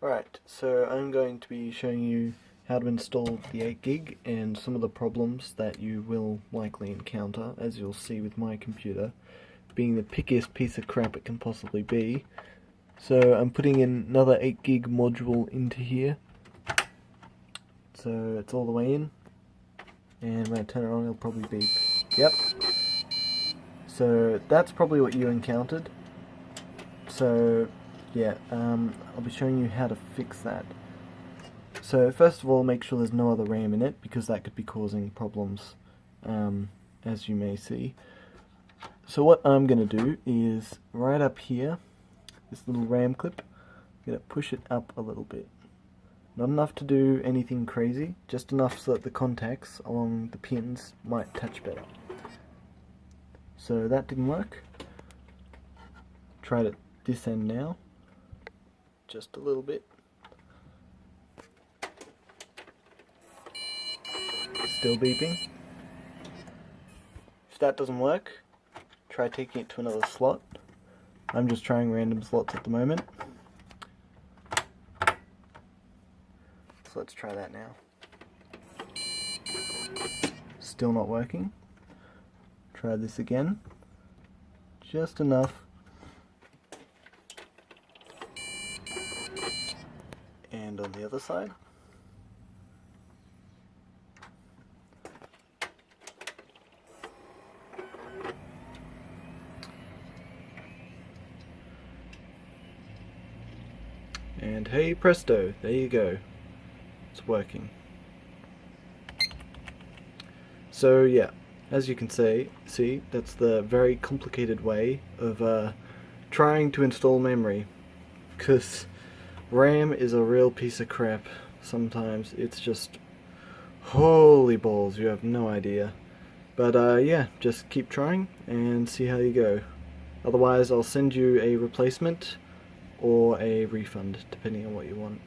Right, so I'm going to be showing you how to install the 8 gig and some of the problems that you will likely encounter, as you'll see with my computer, being the pickiest piece of crap it can possibly be. So I'm putting in another 8 gig module into here. So it's all the way in, and when I turn it on it'll probably beep. Yep. So that's probably what you encountered. So yeah, I'll be showing you how to fix that. So first of all, make sure there's no other RAM in it, because that could be causing problems, as you may see. So what I'm going to do is, right up here, this little RAM clip, I'm going to push it up a little bit. Not enough to do anything crazy, just enough so that the contacts along the pins might touch better. So that didn't work. Tried at this end now, just a little bit. Still beeping. If that doesn't work, try taking it to another slot. I'm just trying random slots at the moment. So let's try that now. Still not working. Try this again. Just enough. And on the other side. And hey presto, there you go. It's working. So yeah, as you can see, that's the very complicated way of trying to install memory. Because RAM is a real piece of crap. Sometimes it's just holy balls, you have no idea. But yeah, just keep trying and see how you go. Otherwise, I'll send you a replacement or a refund, depending on what you want.